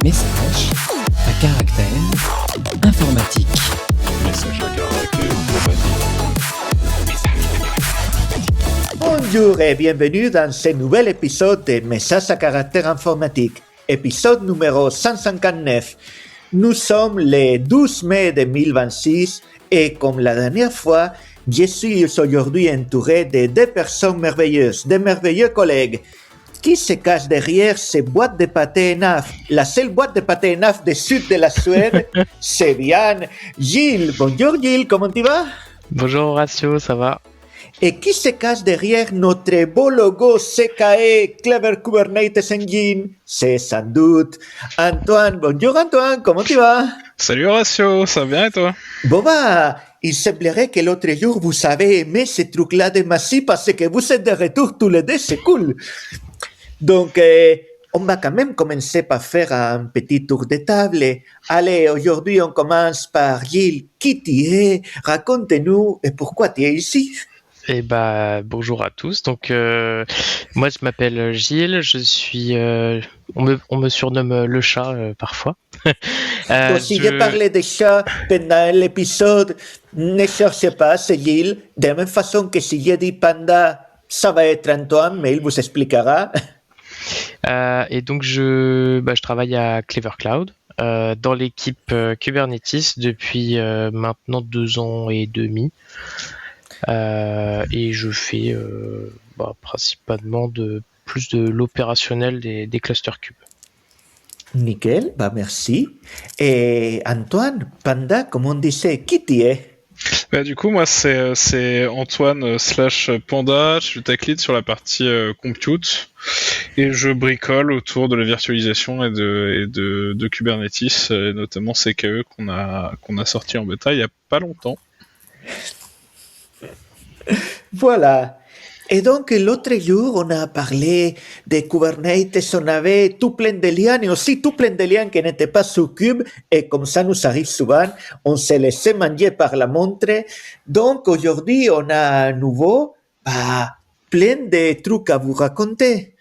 Message à caractère informatique. Message à caractère informatique. Bonjour et bienvenue dans ce nouvel épisode de Message à caractère informatique, épisode numéro 159. Nous sommes le 12 mai 2026 et comme la dernière fois, je suis aujourd'hui entouré de deux personnes merveilleuses, de merveilleux collègues qui se cachent derrière ces boîtes de pâté ENAF. La seule boîte de pâté ENAF du sud de la Suède, c'est bien Gilles. Bonjour Gilles, comment tu vas? Bonjour Horatio, ça va? Et qui se cache derrière notre beau logo CKE Clever Kubernetes Engine? C'est sans doute Antoine. Bonjour Antoine, comment tu vas? Salut Horatio, ça va bien et toi? Bon bah, il semblerait que l'autre jour vous avez aimé ce truc-là de Massy parce que vous êtes de retour tous les deux, c'est cool. Donc, on va quand même commencer par faire un petit tour de table. Allez, aujourd'hui on commence par Gilles. Qui tu es? Raconte-nous et pourquoi tu es ici? Eh bah, bonjour à tous. Donc, moi, je m'appelle Gilles. Je suis, on me surnomme le chat parfois. Donc, si j'ai parlé des chats pendant l'épisode, ne cherchez pas, c'est Gilles. De la même façon que si j'ai dit panda, ça va être Antoine, mais il vous expliquera. Et donc, je travaille à Clever Cloud dans l'équipe Kubernetes depuis maintenant 2 ans et demi. Et je fais principalement plus de l'opérationnel des clusters cubes. Nickel, bah merci. Et Antoine, Panda, comme on disait, qui tu es? Bah, du coup, moi, c'est Antoine /Panda. Je suis tech lead sur la partie compute et je bricole autour de la virtualisation et de Kubernetes, et notamment CKE qu'on a sorti en bêta il y a pas longtemps. Voilà. Et donc, l'autre jour, on a parlé de Kubernetes, on avait tout plein de liens et aussi tout plein de liens qui n'étaient pas sur Kube. Et comme ça nous arrive souvent, on s'est laissé manger par la montre. Donc, aujourd'hui, on a à nouveau plein de trucs à vous raconter.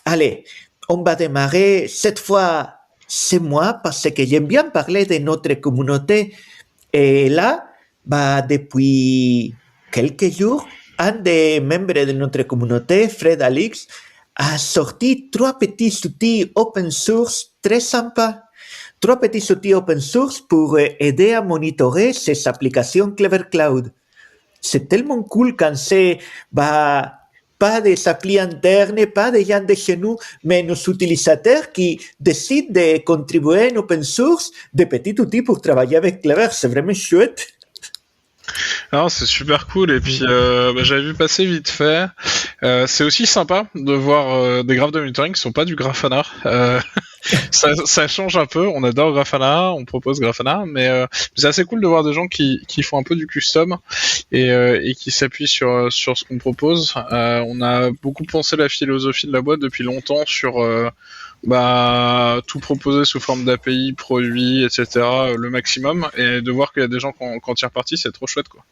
Allez, on va démarrer. Cette fois, c'est moi parce que j'aime bien parler de notre communauté. Et là, depuis quelques jours, un des membres de notre communauté, Fred Alix, a sorti 3 petits outils open source très sympas. 3 petits outils open source pour aider à monitorer ces applications Clever Cloud. C'est tellement cool quand c'est pas des applis internes, pas des gens de chez nous, mais nos utilisateurs qui décident de contribuer en open source des petits outils pour travailler avec Clever. C'est vraiment chouette. Non, c'est super cool et puis j'avais vu passer vite fait. C'est aussi sympa de voir des graphes de monitoring qui sont pas du Grafana. Ça change un peu. On adore Grafana, on propose Grafana, mais c'est assez cool de voir des gens qui font un peu du custom et qui s'appuient sur ce qu'on propose. On a beaucoup pensé la philosophie de la boîte depuis longtemps sur tout proposer sous forme d'API, produits, etc. Le maximum, et de voir qu'il y a des gens qui en tirent parti, c'est trop chouette, quoi.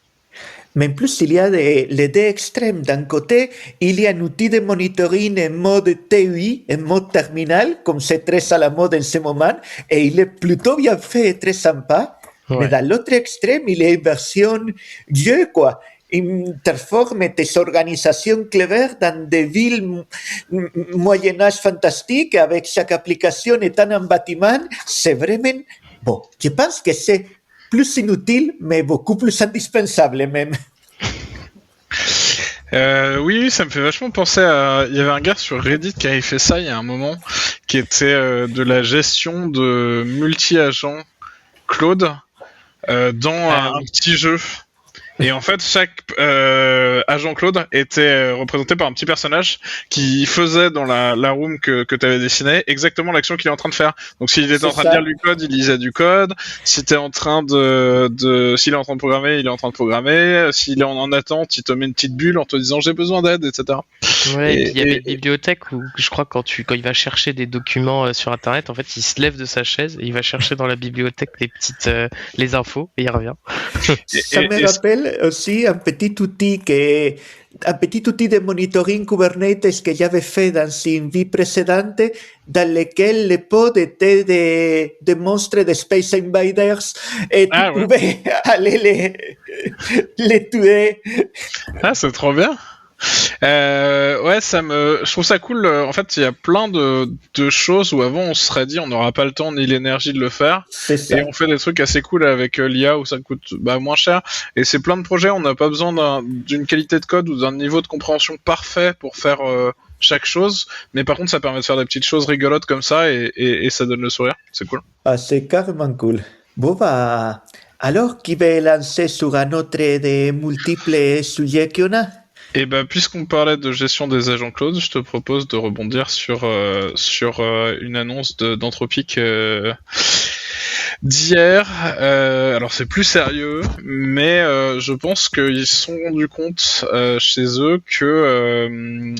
Mais en plus, il y a les deux extrêmes. D'un côté, il y a un outil de monitoring en mode TUI, en mode terminal, comme c'est très à la mode en ce moment, et il est plutôt bien fait et très sympa. Ouais. Mais dans l'autre extrême, il est une version jeu, quoi. Il transforme tes organisations Clever dans des villes Moyen-Âge fantastiques, avec chaque application étant un bâtiment. C'est vraiment... Bon, je pense que c'est plus inutile, mais beaucoup plus indispensable même. Oui, ça me fait vachement penser à... Il y avait un gars sur Reddit qui avait fait ça il y a un moment, qui était de la gestion de multi-agents Claude dans un petit jeu. Et en fait, chaque agent Claude était représenté par un petit personnage qui faisait dans la room que tu avais dessinée exactement l'action qu'il est en train de faire. Donc s'il était en train de lire du code, il lisait du code. Si t'es en train s'il est en train de programmer, il est en train de programmer. S'il est en attente, il te met une petite bulle en te disant j'ai besoin d'aide, etc. Ouais, et puis il y avait une bibliothèque où je crois quand il va chercher des documents sur internet, en fait il se lève de sa chaise et il va chercher dans la bibliothèque les infos et il revient. Ça me rappelle aussi un petit outil de monitoring Kubernetes que j'avais fait dans une vie précédente, dans lequel les pods étaient des monstres de Space Invaders et tu Ah ouais. pouvais aller les tuer. Ah, c'est trop bien. Ouais, je trouve ça cool. En fait, il y a plein de choses où avant on se serait dit on n'aura pas le temps ni l'énergie de le faire. C'est ça. Et on fait des trucs assez cool avec l'IA où ça coûte moins cher. Et c'est plein de projets, on n'a pas besoin d'une qualité de code ou d'un niveau de compréhension parfait pour faire chaque chose. Mais par contre, ça permet de faire des petites choses rigolotes comme ça et ça donne le sourire. C'est cool. Ah, c'est carrément cool. Bon, bah, alors, qui va lancer sur un autre des multiples sujets qu'on a? Et bah, puisqu'on parlait de gestion des agents cloud, je te propose de rebondir sur une annonce d'Anthropic d'hier. Alors c'est plus sérieux, mais je pense qu'ils se sont rendus compte chez eux que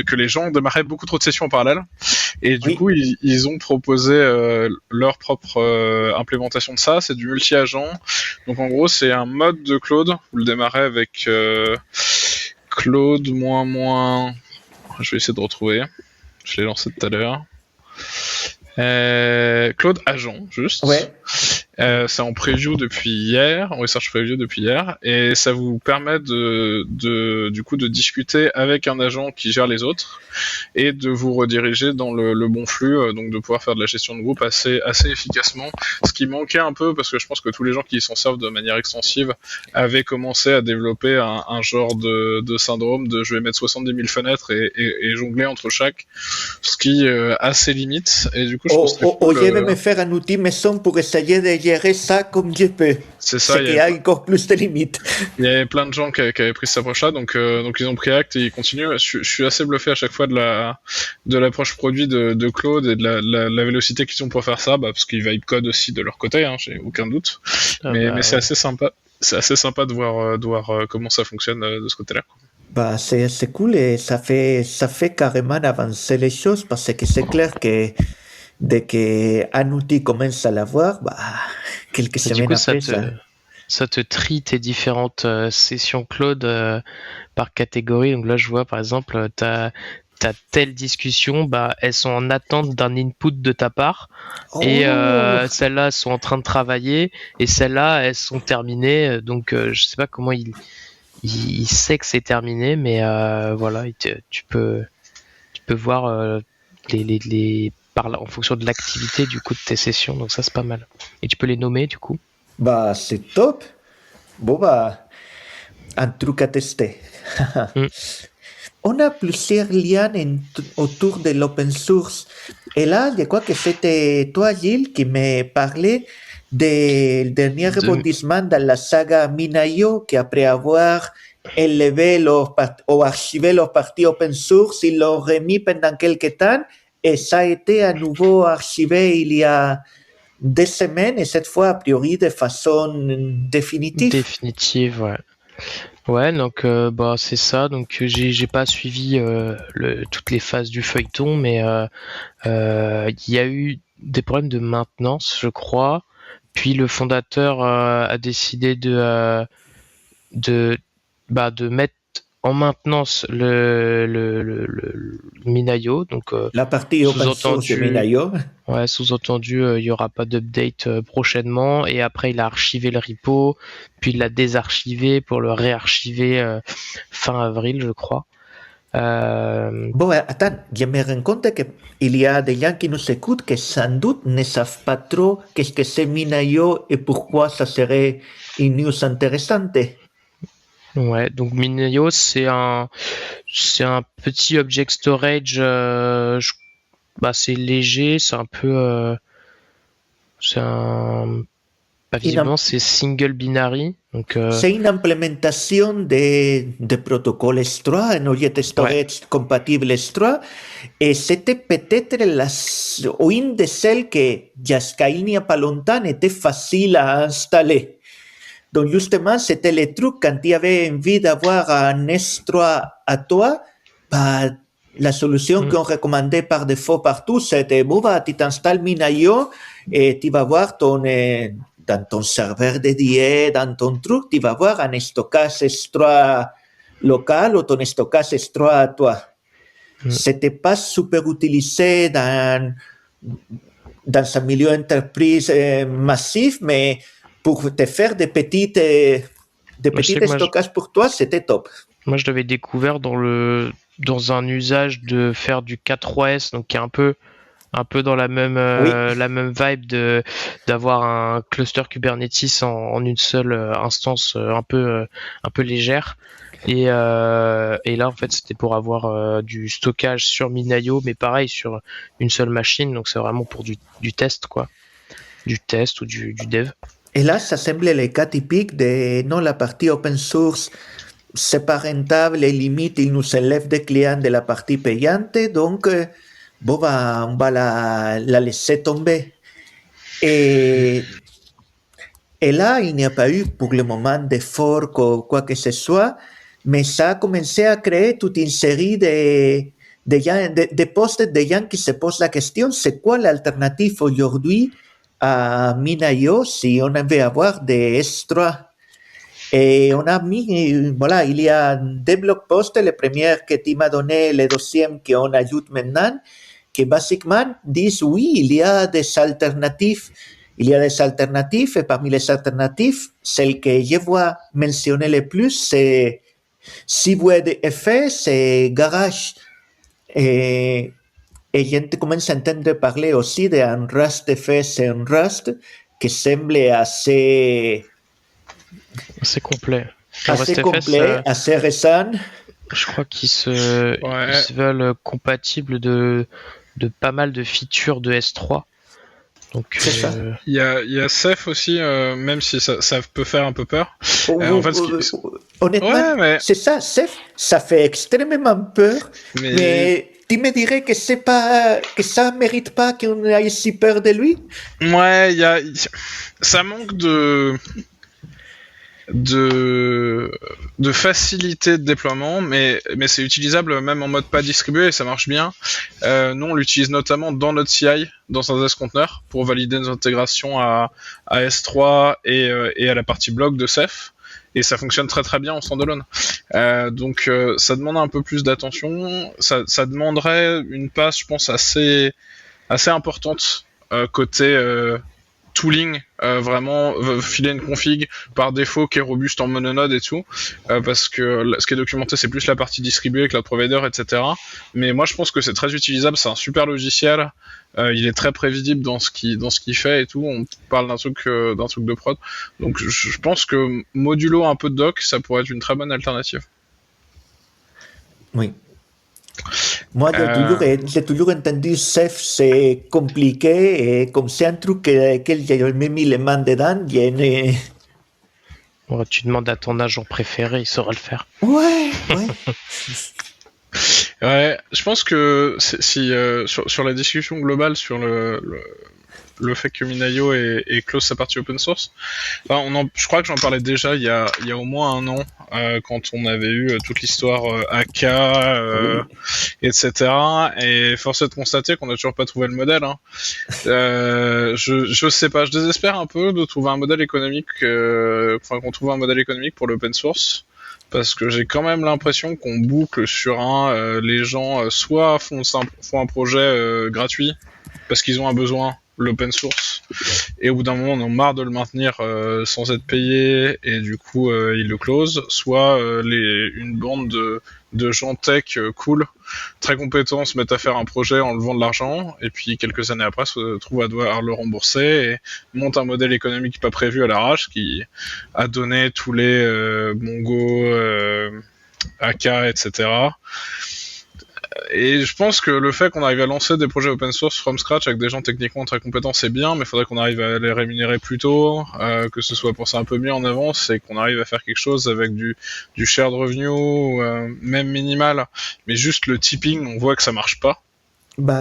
que les gens démarraient beaucoup trop de sessions en parallèle. Et du coup, ils ont proposé leur propre implémentation de ça. C'est du multi-agent. Donc en gros, c'est un mode de Claude. Vous le démarrez avec Claude --. Je vais essayer de retrouver. Je l'ai lancé tout à l'heure. Claude Agent, juste. Ouais. C'est en preview depuis hier, en research preview depuis hier, et ça vous permet du coup de discuter avec un agent qui gère les autres et de vous rediriger dans le bon flux, donc de pouvoir faire de la gestion de groupe assez efficacement. Ce qui manquait un peu, parce que je pense que tous les gens qui s'en servent de manière extensive avaient commencé à développer un genre de syndrome de je vais mettre 70 000 fenêtres et jongler entre chaque, ce qui a ses limites. Et du coup, je pense que je vais me faire un outil maison pour essayer de gérer ça comme je peux. C'est ça. Il y a encore plus de limites. Il y avait plein de gens qui avaient pris cette approche-là, donc ils ont pris acte et ils continuent. Je suis assez bluffé à chaque fois de l'approche produit de Claude et de la vélocité qu'ils ont pour faire ça, parce qu'ils vibe code aussi de leur côté, j'ai aucun doute. Mais c'est assez sympa. C'est assez sympa de voir comment ça fonctionne de ce côté-là. Bah, c'est cool et ça fait carrément avancer les choses parce que c'est clair que dès qu'un outil commence à l'avoir, bah, quelques semaines après, ça te trie tes différentes sessions Claude par catégorie. Donc là, je vois par exemple, t'as telle discussion, bah, elles sont en attente d'un input de ta part. Et celles-là, elles sont en train de travailler. Et celles-là, elles sont terminées. Donc, je sais pas comment il sait que c'est terminé, mais voilà, tu peux voir en fonction de l'activité du coup de tes sessions. Donc ça, c'est pas mal. Et tu peux les nommer du coup. Bah, c'est top. Bon, bah, un truc à tester. On a plusieurs liens autour de l'open source. Et là, je crois que c'était toi, Gilles, qui me parlait del dernier rebondissement dans la saga Minayo, qu'après avoir élevé ou archivé leurs parties open source, ils l'ont remis pendant quelques temps et ça a été à nouveau archivé il y a des semaines et cette fois a priori de façon définitive. Définitive, ouais. Ouais, donc bah c'est ça. Donc j'ai pas suivi toutes les phases du feuilleton, mais il y a eu des problèmes de maintenance, je crois. Puis le fondateur a décidé de mettre en maintenance le Minayo, donc la partie open source de Minayo. Ouais, sous-entendu, il y aura pas d'update prochainement. Et après, il a archivé le repo, puis il l'a désarchivé pour le réarchiver fin avril, je crois. Bon, attends, je me rends compte qu'il y a des gens qui nous écoutent qui sans doute ne savent pas trop qu'est-ce que c'est Minayo et pourquoi ça serait une news intéressante. Ouais, donc Minayo, c'est un petit object storage. C'est léger, c'est un peu. Visiblement, c'est single binary. Donc, c'est une implémentation de protocole S3, un object storage compatible S3, et c'était peut-être une de celles que, jusqu'à il n'y a pas longtemps, était facile à installer. Donc justement, c'était le truc quand tu avais envie d'avoir un S3 à toi, bah, la solution qu'on recommandait par défaut partout, c'était bon, bah, tu t'installes Minayo et tu vas voir ton dans ton serveur dédié, dans ton truc, tu vas avoir un stockage S3 local ou ton stockage S3 à toi. C'était pas super utilisé dans un milieu entreprise massif, mais pour te faire des petits stockages pour toi, c'était top. Moi, je l'avais découvert dans un usage de faire du K3S, donc qui est un peu dans la même vibe d'avoir un cluster Kubernetes en une seule instance un peu légère. Et là, en fait, c'était pour avoir du stockage sur Minayo, mais pareil, sur une seule machine. Donc, c'est vraiment pour du test, quoi. Du test ou du dev. Et là, ça semble le cas typique de non, la partie open source, c'est pas rentable et limite, il nous enlève des clients de la partie payante. Donc, on va la laisser tomber. Et là, il n'y a pas eu pour le moment de fork ou quoi que ce soit, mais ça a commencé à créer toute une série de posts de gens qui se posent la question, c'est quoi l'alternative aujourd'hui à Minayo si on veut avoir des S3? Et on a mis, voilà, il y a des blog posts, le premier que tu m'as donné, le deuxième qu'on ajoute maintenant, qui basiquement disent oui, il y a des alternatives. Il y a des alternatives et parmi les alternatives, celle que je vois mentionner le plus, c'est CWDF, c'est Garage. Et je commence à entendre parler aussi d'un RustFS et un Rust qui semble assez complet. Assez complet, assez récent. Je crois qu'ils se veulent compatibles de pas mal de features de S3. Donc, c'est ça. Il y a Ceph aussi, même si ça peut faire un peu peur. En fait, honnêtement, c'est ça, Ceph, ça fait extrêmement peur, mais tu me dirais que que ça mérite pas qu'on ait si peur de lui? Ouais, ça manque de facilité de déploiement, mais c'est utilisable même en mode pas distribué et ça marche bien. Nous, on l'utilise notamment dans notre CI, dans un test conteneur, pour valider nos intégrations à S3 et à la partie bloc de Ceph. Et ça fonctionne très très bien en standalone. Donc ça demande un peu plus d'attention. Ça demanderait une passe, je pense, assez importante côté tooling, vraiment filer une config par défaut qui est robuste en mononode et tout, parce que ce qui est documenté c'est plus la partie distribuée, cloud provider, etc. Mais moi je pense que c'est très utilisable, c'est un super logiciel, il est très prévisible dans ce qu'il fait et tout. On parle d'un truc de prod, donc je pense que modulo un peu de doc, ça pourrait être une très bonne alternative. Oui. Moi, j'ai toujours entendu Ceph, c'est compliqué et comme c'est un truc que j'ai même mis les mains dedans, tu demandes à ton agent préféré, il saura le faire. Ouais. Ouais, je pense que si sur la discussion globale sur le fait que Minayo ait close sa partie open source, je crois que j'en parlais déjà il y a au moins un an, quand on avait eu toute l'histoire AK, etc. Et force est de constater qu'on n'a toujours pas trouvé le modèle. Hein. Je sais pas, je désespère un peu de trouver un modèle économique, qu'on trouve un modèle économique pour l'open source. Parce que j'ai quand même l'impression qu'on boucle sur les gens soit font un projet gratuit parce qu'ils ont un besoin, l'open source, et au bout d'un moment on en a marre de le maintenir sans être payé et du coup ils le close, soit une bande de gens tech cool, très compétents, se mettent à faire un projet en levant de l'argent et puis quelques années après se trouvent à devoir le rembourser et montent un modèle économique pas prévu à l'arrache qui a donné tous les Mongo, AK, etc. Et je pense que le fait qu'on arrive à lancer des projets open source from scratch avec des gens techniquement très compétents, c'est bien, mais il faudrait qu'on arrive à les rémunérer plus tôt, que ce soit pensé un peu mieux en avance et qu'on arrive à faire quelque chose avec du shared revenue, même minimal, mais juste le tipping, on voit que ça marche pas.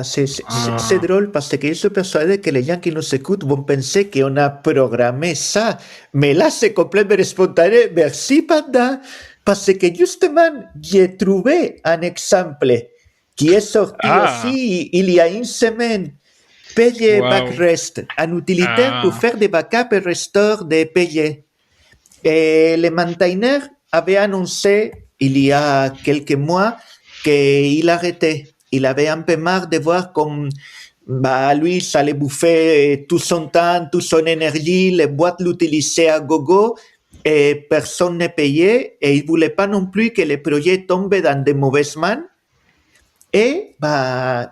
C'est drôle parce que je suis persuadé que les gens qui nous écoutent vont penser qu'on a programmé ça, mais là c'est complètement spontané. Merci Panda, parce que justement j'ai trouvé un exemple qui est sorti aussi il y a une semaine Payer Wow. backrest, un utilitaire Ah. pour faire des backups et restore des payés. Et le maintainer avait annoncé il y a quelques mois qu'il arrêtait. Il avait un peu marre de voir comme lui, ça allait bouffer tout son temps, toute son énergie, les boîtes l'utilisaient à gogo et personne ne payait et il voulait pas non plus que le projet tombe dans de mauvaises mains. Et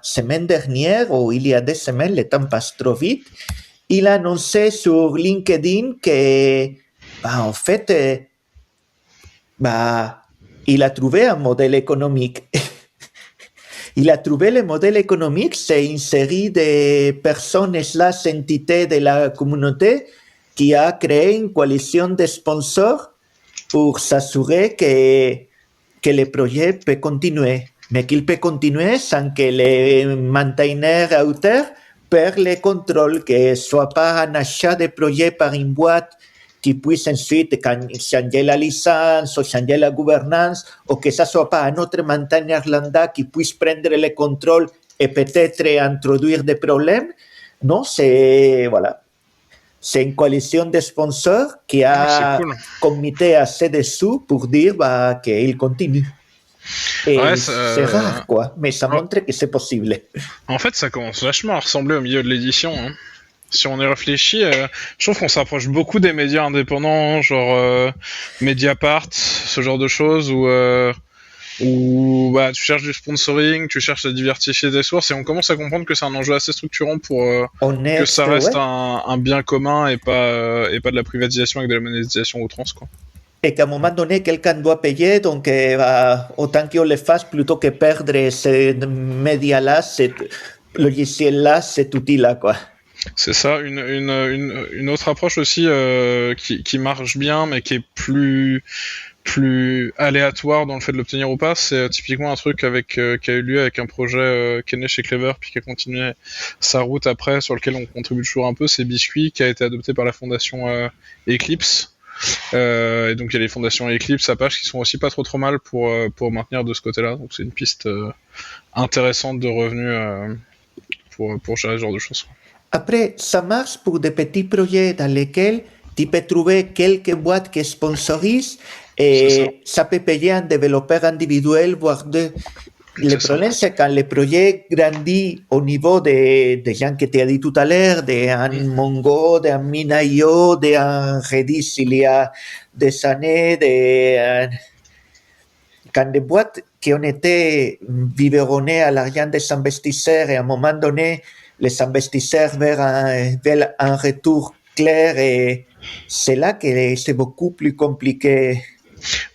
semaine dernière, ou il y a 2 semaines, le temps passe trop vite, il a annoncé sur LinkedIn que, en fait, il a trouvé un modèle économique. Il a trouvé le modèle économique, c'est une série de personnes / entités de la communauté qui a créé une coalition de sponsors pour s'assurer que le projet peut continuer, mais qu'il peut continuer sans que les maintaineurs auteurs perdent le contrôle, que ce soit pas un achat de projet par une boîte qui puisse ensuite changer la licence ou changer la gouvernance, ou que ça soit pas un autre maintainer lambda qui puisse prendre le contrôle et peut-être introduire des problèmes. Non, c'est une coalition de sponsors qui a C'est cool. committé assez de sous pour dire qu'il continue. Et Ouais, c'est rare, quoi, mais ça Ouais. montre que c'est possible. En fait, ça commence vachement à ressembler au milieu de l'édition. Hein. Si on y réfléchit, je trouve qu'on s'approche beaucoup des médias indépendants, genre Mediapart, ce genre de choses, où tu cherches du sponsoring, tu cherches à diversifier des sources, et on commence à comprendre que c'est un enjeu assez structurant pour que ça reste un bien commun et pas de la privatisation avec de la monétisation outrance, quoi. Et qu'à un moment donné, quelqu'un doit payer, donc autant qu'on le fasse plutôt que perdre ce média-là, ce logiciel-là, cet outil-là, quoi. C'est ça, une autre approche aussi qui marche bien, mais qui est plus aléatoire dans le fait de l'obtenir ou pas, c'est typiquement un truc qui a eu lieu avec un projet qui est né chez Clever puis qui a continué sa route après, sur lequel on contribue toujours un peu, c'est Biscuit, qui a été adopté par la fondation Eclipse. Et donc il y a les fondations Eclipse, Apache qui sont aussi pas trop mal pour maintenir de ce côté-là, donc c'est une piste intéressante de revenus pour gérer ce genre de choses. Après, ça marche pour des petits projets dans lesquels tu peux trouver quelques boîtes qui sponsorisent et ça peut payer un développeur individuel, voire deux. Le problème, c'est quand le projet grandit au niveau des gens que tu as dit tout à l'heure, d'un Mongo, d'un Mina.io, d'un Redis il y a des années, quand des boîtes qui ont été biberonnées à l'argent des investisseurs et à un moment donné, les investisseurs veulent un retour clair et c'est là que c'est beaucoup plus compliqué.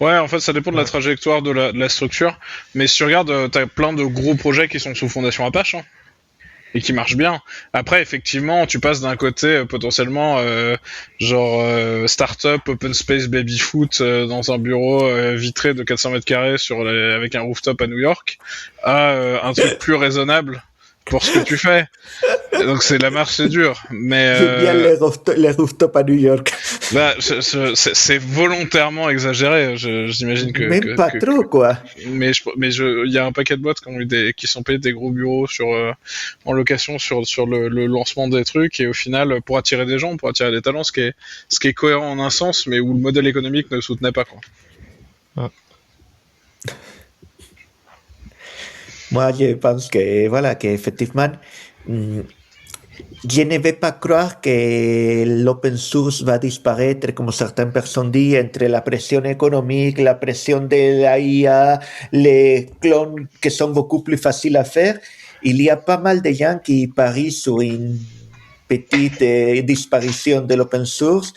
Ouais, en fait, ça dépend de la trajectoire de la structure. Mais si tu regardes, t'as plein de gros projets qui sont sous fondation Apache, hein, et qui marchent bien. Après, effectivement, tu passes d'un côté potentiellement startup, open space, baby-foot dans un bureau vitré de 400 mètres carrés avec un rooftop à New York, à un truc plus raisonnable pour ce que tu fais. Donc c'est la marche, c'est dur. Mais J'aime bien les rooftops à New York. C'est volontairement exagéré. J'imagine que même pas trop, quoi. Mais il y a un paquet de boîtes qui sont payées des gros bureaux en location sur le lancement des trucs, et au final pour attirer des gens, pour attirer des talents, ce qui est cohérent en un sens, mais où le modèle économique ne le soutenait pas, quoi. Ouais. Moi, je pense qu'effectivement, je ne vais pas croire que l'open source va disparaître, comme certaines personnes disent, entre la pression économique, la pression de la IA, les clones qui sont beaucoup plus faciles à faire. Il y a pas mal de gens qui parient sur une petite disparition de l'open source.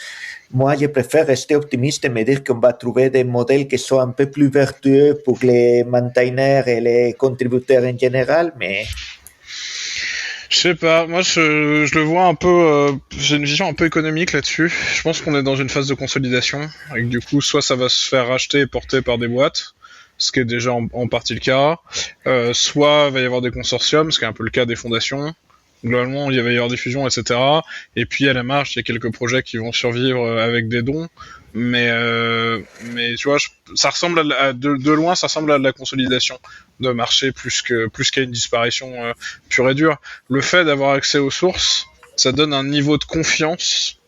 Moi, je préfère rester optimiste et me dire qu'on va trouver des modèles qui soient un peu plus vertueux pour les maintainers et les contributeurs en général, mais... Je sais pas, moi je le vois un peu, j'ai une vision un peu économique là-dessus. Je pense qu'on est dans une phase de consolidation, et que du coup, soit ça va se faire racheter et porter par des boîtes, ce qui est déjà en partie le cas, soit il va y avoir des consortiums, ce qui est un peu le cas des fondations, Globalement, il va y avoir des fusions, etc. Et puis à la marge, il y a quelques projets qui vont survivre avec des dons. Mais tu vois, ça ressemble de loin, ça ressemble à de la consolidation de marché plus qu'à une disparition pure et dure. Le fait d'avoir accès aux sources, ça donne un niveau de confiance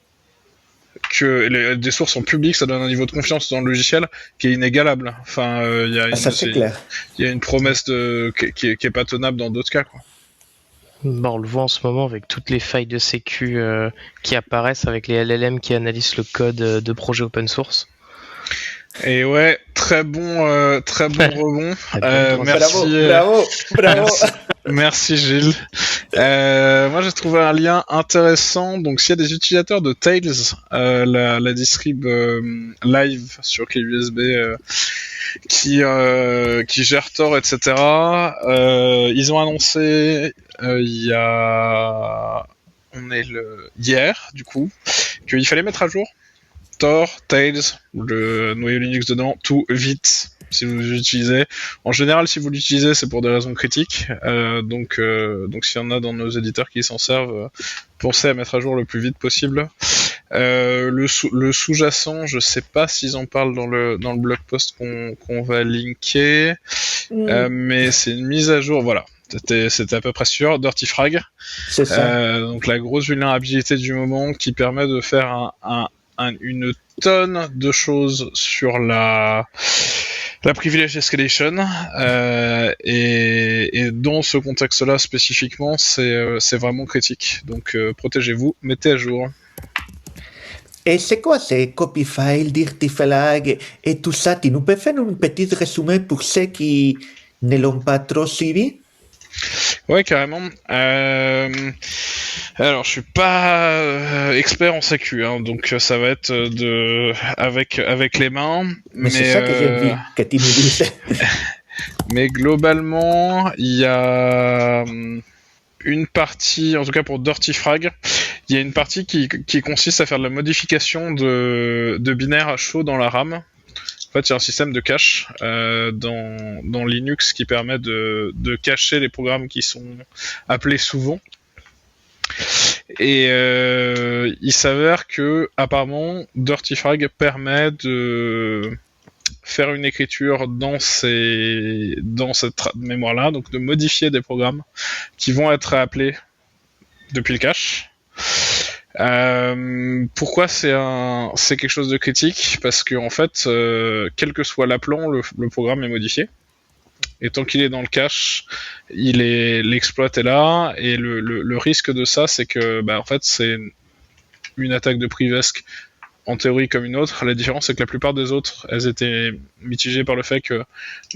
des sources en public, ça donne un niveau de confiance dans le logiciel qui est inégalable. Enfin, c'est clair. Il y a une promesse qui est pas tenable dans d'autres cas, quoi. On le voit en ce moment avec toutes les failles de sécu qui apparaissent avec les LLM qui analysent le code de projets open source. Et ouais, très bon rebond. Merci. Bravo. Merci Gilles. Moi j'ai trouvé un lien intéressant. Donc s'il y a des utilisateurs de Tails, la distrib live sur clé USB qui gère Tor, etc. Ils ont annoncé hier du coup qu'il fallait mettre à jour Tor, Tails, le noyau Linux dedans, tout vite. Si vous l'utilisez, en général, si vous l'utilisez, c'est pour des raisons critiques. Donc, s'il y en a dans nos éditeurs qui s'en servent, pensez à mettre à jour le plus vite possible. Le sous-jacent, je sais pas s'ils en parlent dans le blog post qu'on va linker, mais c'est une mise à jour. Voilà, c'était à peu près sûr. Dirty Frag. C'est ça. Donc la grosse vulnérabilité du moment qui permet de faire une tonne de choses sur la privilege escalation, et dans ce contexte-là spécifiquement, c'est vraiment critique. Donc protégez-vous, mettez à jour. Et c'est quoi ces copy files, dirty flag et tout ça? Tu nous peux faire un petit résumé pour ceux qui ne l'ont pas trop suivi? Ouais, carrément. Alors, je suis pas expert en sécu, hein, donc ça va être avec les mains. Mais c'est ça que j'ai envie que tu nous dises. Mais globalement, il y a une partie, en tout cas pour Dirty Frag, il y a une partie qui consiste à faire de la modification de binaires à chaud dans la RAM. En fait, il y a un système de cache dans Linux qui permet de cacher les programmes qui sont appelés souvent. Et il s'avère que apparemment Dirty Frag permet de faire une écriture dans cette mémoire-là, donc de modifier des programmes qui vont être appelés depuis le cache. Pourquoi c'est quelque chose de critique? Parce que en fait, quel que soit l'appelant, le programme est modifié. Et tant qu'il est dans le cache, l'exploit est là. Et le risque de ça, c'est que, en fait, c'est une attaque de Privesc en théorie comme une autre. La différence, c'est que la plupart des autres, elles étaient mitigées par le fait que,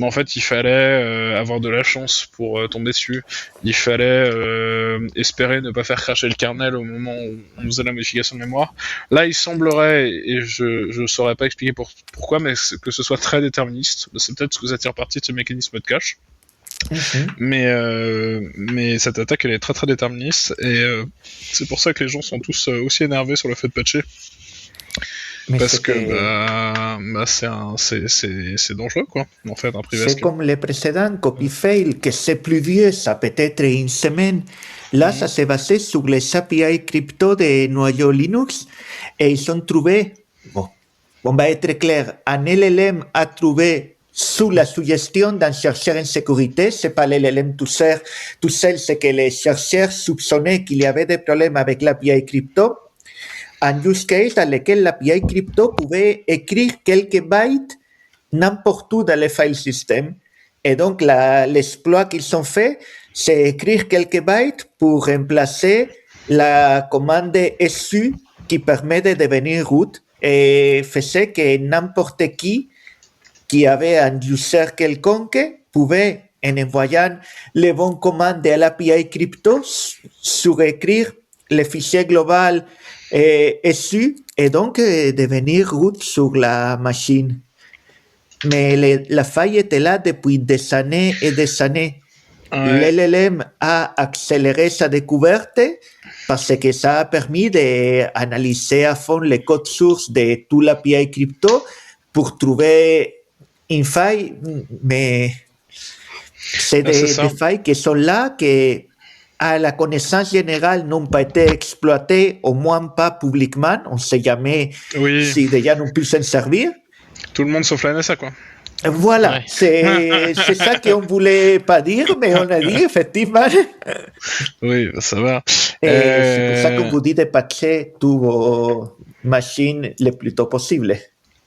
en fait, il fallait avoir de la chance pour tomber dessus. Il fallait espérer ne pas faire cracher le kernel au moment où on faisait la modification de mémoire. Là, il semblerait, et je saurais pas expliquer pourquoi, mais que ce soit très déterministe. C'est peut-être ce que ça tire parti de ce mécanisme de cache. Mais cette attaque, elle est très très déterministe, et c'est pour ça que les gens sont tous aussi énervés sur le fait de patcher. Parce que c'est dangereux, quoi, en fait, un Privesc. C'est comme les précédents copy-fail, que c'est plus vieux, ça peut être une semaine. Là, ça s'est basé sur les API crypto des noyaux Linux, et ils ont trouvé, on va être clair, un LLM a trouvé sous la suggestion d'un chercheur en sécurité, c'est pas l'LLM tout seul, c'est que les chercheurs soupçonnaient qu'il y avait des problèmes avec l'API crypto, un use case dans lequel l'API crypto pouvait écrire quelques bytes n'importe où dans le file system. Et donc, l'exploit qu'ils ont fait, c'est écrire quelques bytes pour remplacer la commande su qui permet de devenir root, et faisait que n'importe qui avait un user quelconque pouvait, en envoyant les bonnes commandes à l'API crypto, surécrire le fichier global su et donc devenir root sur la machine. Mais la faille était là depuis des années et des années. Ouais. L'LLM a accéléré sa découverte parce que ça a permis d'analyser à fond les codes sources de tout l'API crypto pour trouver une faille, mais c'est des failles qui sont là, que à la connaissance générale, n'ont pas été exploités, au moins pas publiquement. On ne sait jamais Oui, si déjà on peut s'en servir. tout le monde sauf la NSA, quoi. Voilà, Ouais. c'est ça qu'on voulait pas dire, mais on a dit effectivement. Oui, ça va. Et c'est pour ça qu'on vous dit de patcher toutes vos machines le plus tôt possible.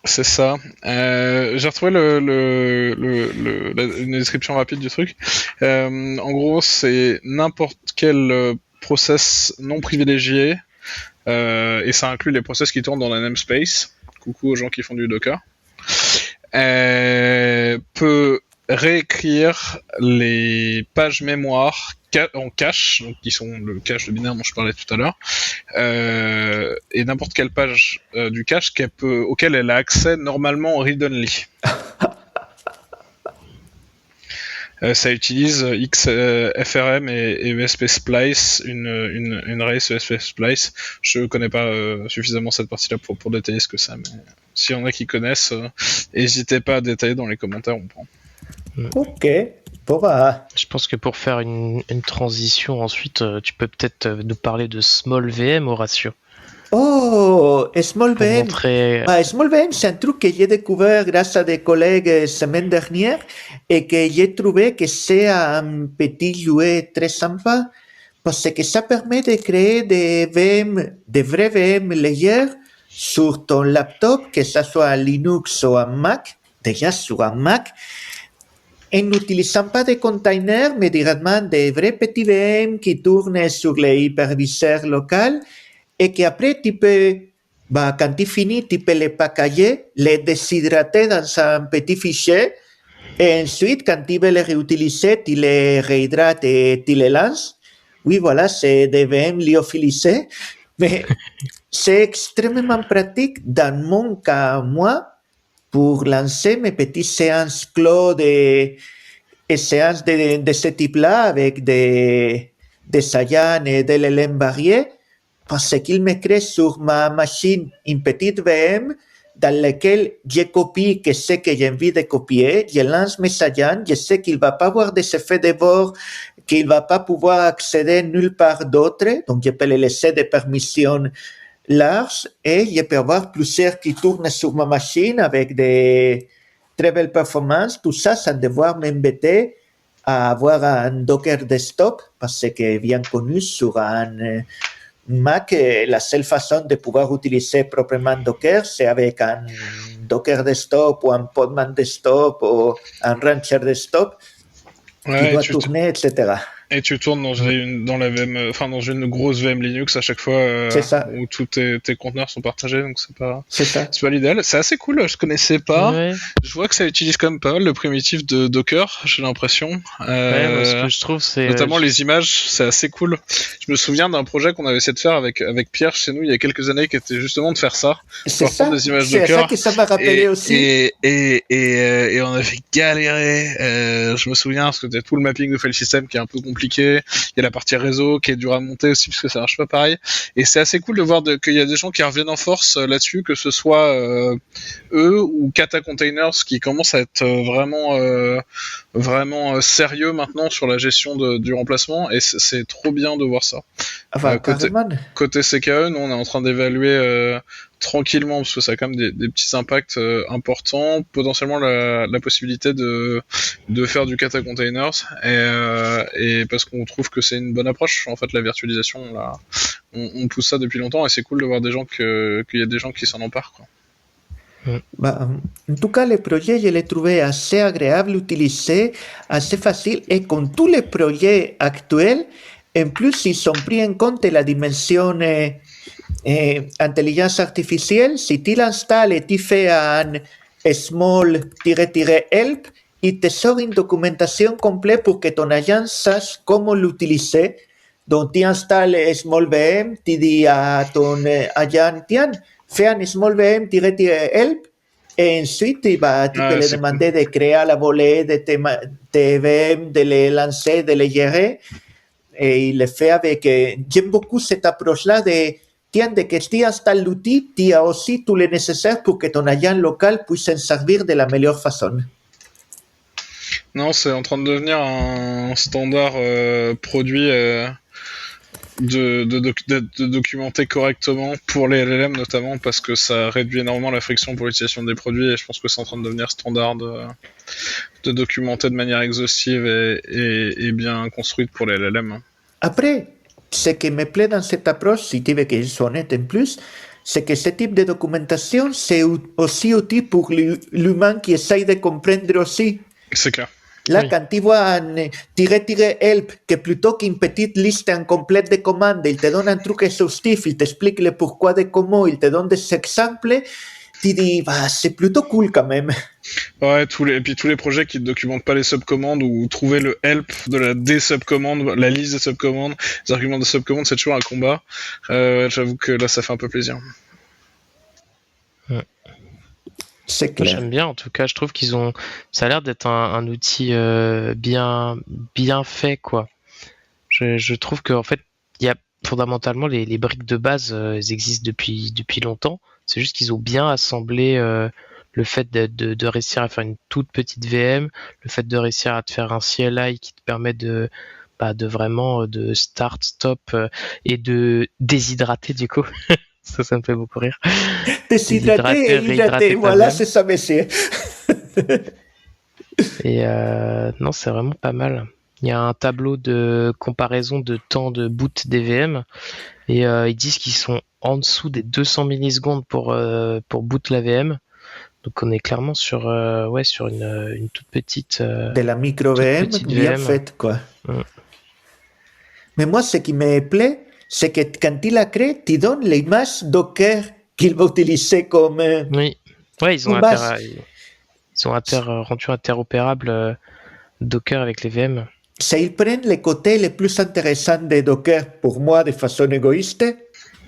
C'est ça. J'ai retrouvé une description rapide du truc. En gros, c'est n'importe quel process non privilégié, et ça inclut les process qui tournent dans la namespace. Coucou aux gens qui font du Docker. Peut réécrire les pages mémoire en cache, donc qui sont le cache de binaire dont je parlais tout à l'heure, et n'importe quelle page du cache auquel elle a accès normalement en read-only. Ça utilise FRM et ESP Splice, une race ESP Splice. Je connais pas suffisamment cette partie-là pour détailler ce que c'est, mais s'il y en a qui connaissent, n'hésitez pas à détailler dans les commentaires, on prend. Ok, bon bah, Je pense que pour faire une transition ensuite, tu peux peut-être nous parler de Small VM, Horatio. oh, Small Pour VM. montrer. Bah, Small VM, c'est un truc que j'ai découvert grâce à des collègues semaine dernière et que j'ai trouvé que c'est un petit jouet très sympa parce que ça permet de créer des VM, des vrais VM légers sur ton laptop, que ça soit un Linux ou un Mac, déjà sur un Mac, en n'utilisant pas de containers, mais directement des vrais petits VM qui tournent sur les hyperviseurs locaux et qu'après tu peux, bah, quand tu finis, tu peux les packager, les déshydrater dans un petit fichier et ensuite, quand tu veux les réutiliser, tu les réhydrates et tu les lances. Oui, voilà, c'est des VM lyophilisés, mais c'est extrêmement pratique dans mon cas, moi, pour lancer mes petites séances cloud et séances de ce type-là avec des Cyan et des LLM variés, parce qu'il me crée sur ma machine une petite VM dans laquelle je copie ce que j'ai envie de copier, je lance mes Cyan, je sais qu'il ne va pas avoir des effets de bord, qu'il ne va pas pouvoir accéder nulle part d'autre, donc je peux le laisser des permissions larges et je peux avoir plusieurs qui tournent sur ma machine avec des très belles performances, tout ça sans devoir m'embêter à avoir un Docker desktop, parce que bien connu sur un Mac, la seule façon de pouvoir utiliser proprement Docker, c'est avec un Docker desktop ou un Podman desktop ou un Rancher desktop qui doit tourner, etc. Et tu tournes dans la VM, enfin dans une grosse VM Linux à chaque fois, C'est ça. où tous tes conteneurs sont partagés, donc c'est pas C'est l'idéal. C'est assez cool, je connaissais pas. Ouais. Je vois que ça utilise quand même pas mal le primitif de Docker, j'ai l'impression. Ouais, moi, ce que je trouve, c'est. Notamment les images, c'est assez cool. Je me souviens d'un projet qu'on avait essayé de faire avec Pierre chez nous il y a quelques années, qui était justement de faire ça. C'est ça, Des images c'est Docker. ça que ça m'a rappelé aussi. Et on avait galéré. Je me souviens parce que t'as tout le mapping de file system qui est un peu compliqué. Il y a la partie réseau qui est dure à monter aussi parce que ça marche pas pareil. Et c'est assez cool de voir qu'il y a des gens qui reviennent en force là-dessus, que ce soit eux ou Kata Containers qui commencent à être vraiment sérieux maintenant sur la gestion du remplacement. Et c'est trop bien de voir ça. Enfin, Côté CKE, nous on est en train d'évaluer tranquillement, parce que ça a quand même des petits impacts importants, potentiellement la possibilité de faire du Kata Containers, et parce qu'on trouve que c'est une bonne approche. En fait, la virtualisation, là, on pousse ça depuis longtemps, et c'est cool de voir qu'il y a des gens qui s'en emparent, quoi. Bah, en tout cas, le projet, je l'ai trouvé assez agréable à utiliser, assez facile, et comme tous les projets actuels, en plus, ils ont pris en compte la dimension intelligence artificielle. Si tu l'installes et tu fais un small-help, il te sort une documentation complète pour que ton agent sache comment l'utiliser. Donc, tu installes small VM, tu dis à ton agent, tiens, fais un small VM-help, et ensuite, tu peux lui demander de créer la volée de tes VM, de les lancer, de les gérer. Et il le fait avec... j'aime beaucoup cette approche-là de... Tiens, dès que tu installes l'outil, tu as aussi tout le nécessaire pour que ton agent local puisse s'en servir de la meilleure façon. Non, c'est en train de devenir un standard produit de documenter correctement pour les LLM notamment, parce que ça réduit énormément la friction pour l'utilisation des produits, et je pense que c'est en train de devenir standard de documenter de manière exhaustive et bien construite pour les LLM. Après, ce qui me plaît dans cette approche, si tu veux que je sois honnête en plus, c'est que ce type de documentation, c'est aussi utile pour l'humain qui essaye de comprendre aussi. C'est clair. Là, Oui. quand tu vois un -help, que plutôt qu'une petite liste incomplète de commandes, il te donne un truc exhaustif, il t'explique le pourquoi de comment, il te donne des exemples, tu dis, bah, c'est plutôt cool quand même. Ouais, et puis tous les projets qui ne documentent pas les subcommandes, ou trouver le help des subcommandes, la liste des subcommandes, les arguments des subcommandes, c'est toujours un combat. J'avoue que là, ça fait un peu plaisir. C'est Moi, clair. j'aime bien, en tout cas, je trouve qu'ils ont. Ça a l'air d'être un outil bien fait, quoi. Je trouve qu'en fait, il y a fondamentalement les briques de base, elles existent depuis longtemps. C'est juste qu'ils ont bien assemblé le fait de réussir à faire une toute petite VM, le fait de réussir à te faire un CLI qui te permet de vraiment de start, stop et de déshydrater du coup. Ça me fait beaucoup rire. Déshydraté et réhydrater hydraté, ta voilà, VM. c'est ça, monsieur. Et non, c'est vraiment pas mal. Il y a un tableau de comparaison de temps de boot des VM et ils disent qu'ils sont en dessous des 200 millisecondes pour boot la VM. Donc on est clairement sur une toute petite. De la micro-VM petite bien VM. faite, quoi. Mm. Mais moi, ce qui me plaît, c'est que quand il la crée, tu donnes l'image Docker qu'il va utiliser comme... Oui. Ouais, ils ont Comme base. rendu interopérable Docker avec les VM. C'est ils prennent les côtés les plus intéressants de Docker pour moi de façon égoïste,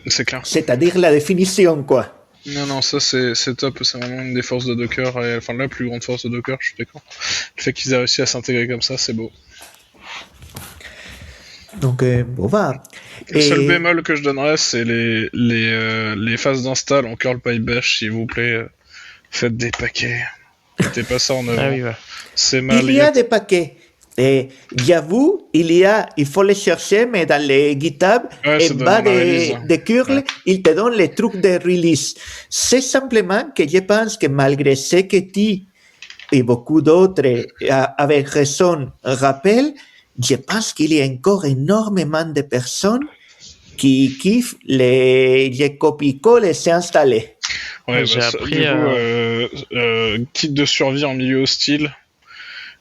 C'est clair. c'est-à-dire la définition, quoi. Non, ça c'est top, c'est vraiment une des forces de Docker, et enfin la plus grande force de Docker, je suis d'accord. Le fait qu'ils aient réussi à s'intégrer comme ça, c'est beau. Donc, bon, va. Le seul bémol que je donnerais, c'est les phases d'install en curl PyBash, s'il vous plaît. Faites des paquets. Mettez pas ça en avant. Ah oui, ouais. C'est mal. Il y a des paquets. Et j'avoue, il faut les chercher, mais dans les GitHub, Ouais, en c'est bas dans la release. de curl, Ouais. il te donne les trucs de release. C'est simplement que je pense que malgré ce que tu et beaucoup d'autres, avec raison, rappellent, je pense qu'il y a encore énormément de personnes qui kiffent les copie-colle et s'installer. Ouais, J'ai bah, appris, du coup, kit de survie en milieu hostile.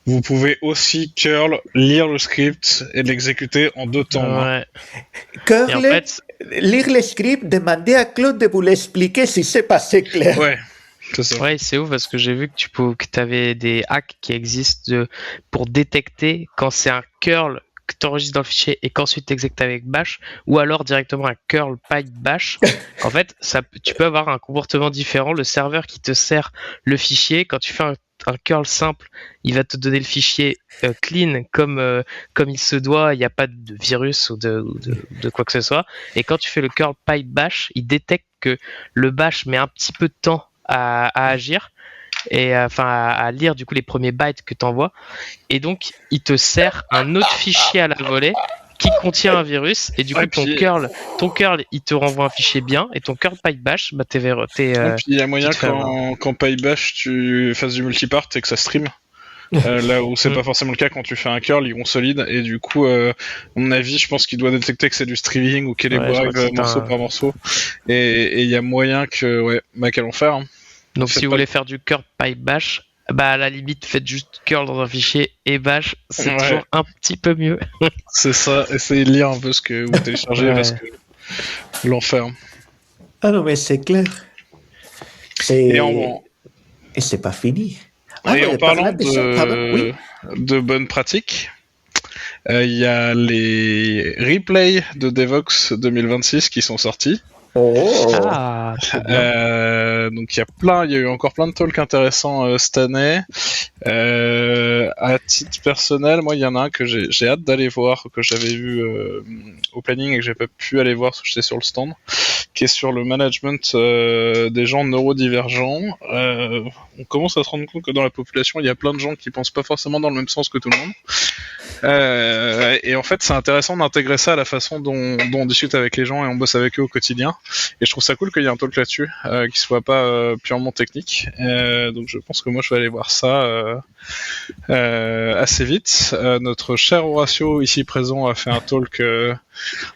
Vous pouvez aussi curl, lire le script et l'exécuter en 2 temps. Ouais. Et Curl, en fait, lire le script, demander à Claude de vous l'expliquer si c'est pas assez clair. Ouais, c'est ça. ouais, c'est ouf parce que j'ai vu que tu avais des hacks qui existent pour détecter quand c'est un curl que tu enregistres dans le fichier et qu'ensuite tu exécutes avec bash, ou alors directement un curl PyBash. En fait, tu peux avoir un comportement différent. Le serveur qui te sert le fichier, quand tu fais un curl simple, il va te donner le fichier clean comme il se doit, il n'y a pas de virus ou de quoi que ce soit. Et quand tu fais le curl PyBash, il détecte que le bash met un petit peu de temps à agir et à lire du coup les premiers bytes que tu envoies, et donc il te sert un autre fichier à la volée qui contient un virus, et du coup Ouais, ton puis- curl il te renvoie un fichier bien, et ton curl PyBash bah Et puis il y a moyen tu te fais quand PyBash tu fasses du multipart et que ça stream. Là où c'est Mm. pas forcément le cas quand tu fais un curl, ils vont solide, et du coup, à mon avis, je pense qu'il doit détecter que c'est du streaming ou qu'il est Ouais, je crois brave que c'est morceau par morceau. Et il y a moyen que, qu'à l'en faire. Hein. donc Faites si vous pas- voulez faire du curl PyBash, bah à la limite faites juste curl dans un fichier et bash, c'est Ouais. toujours un petit peu mieux. C'est ça, essayez de lire un peu ce que vous téléchargez Ouais. parce que l'enfer. Ah non, mais c'est clair. Et en, Et c'est pas fini. et en parlant parlant de ça, pardon, oui. de bonnes pratiques, il y a les replays de Devox 2026 qui sont sortis. Oh, Ah, trop bien. Donc il y a eu encore plein de talks intéressants cette année. À titre personnel, moi il y en a un que j'ai hâte d'aller voir, que j'avais vu au planning et que j'ai pas pu aller voir parce que j'étais sur le stand, qui est sur le management des gens neurodivergents. On commence à se rendre compte que dans la population il y a plein de gens qui pensent pas forcément dans le même sens que tout le monde. Et en fait, c'est intéressant d'intégrer ça à la façon dont on discute avec les gens et on bosse avec eux au quotidien. Et je trouve ça cool qu'il y ait un talk là-dessus, qui soit pas purement technique. Donc je pense que moi je vais aller voir ça assez vite. Notre cher Horatio ici présent a fait un talk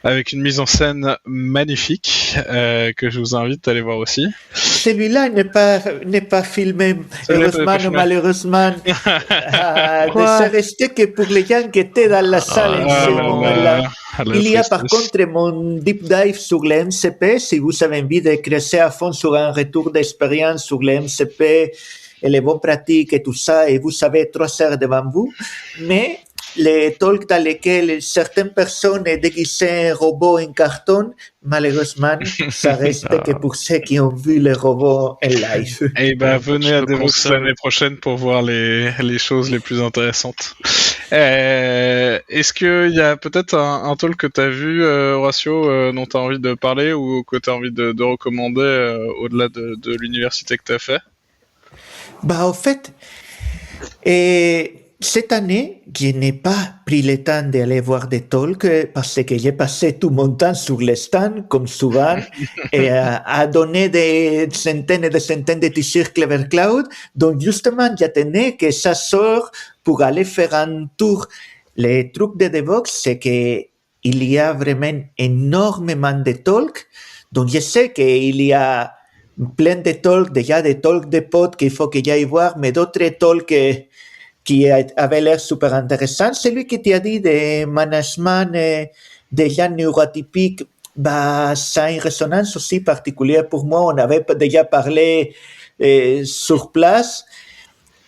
avec une mise en scène magnifique que je vous invite à aller voir aussi. Celui-là n'est pas filmé, heureusement ou malheureusement. Ne serait-ce que pour les gens qui étaient dans la salle en ce moment-là. Il y a par contre mon deep dive sur le MCP. Si vous avez envie de creuser à fond sur un retour d'expérience sur le MCP et les bonnes pratiques et tout ça, et vous avez 3 heures devant vous. Mais les talks dans lesquels certaines personnes déguisent un robot en carton, malheureusement, ça reste que pour ceux qui ont vu les robots en live. Et ben, venez à Devox l'année prochaine pour voir les choses les plus intéressantes. Est-ce qu'il y a peut-être un talk que tu as vu, Horatio, dont tu as envie de parler ou que tu as envie de recommander au-delà de l'université que tu as fait? En fait, cette année, je n'ai pas pris le temps d'aller voir des talks parce que j'ai passé tout mon temps sur le stand, comme souvent, et à donner des centaines et des centaines de t-shirts Clever Cloud. Donc, justement, j'attendais que ça sorte pour aller faire un tour. Le truc de Devox, c'est qu'il y a vraiment énormément de talks. Donc, je sais qu'il y a plein de talks, déjà des talks de potes qu'il faut que j'aille voir, mais d'autres talks qui avait l'air super intéressant. Celui qui t'a dit de management des gens neurotypiques, ça a une résonance aussi particulière pour moi. On avait déjà parlé sur place.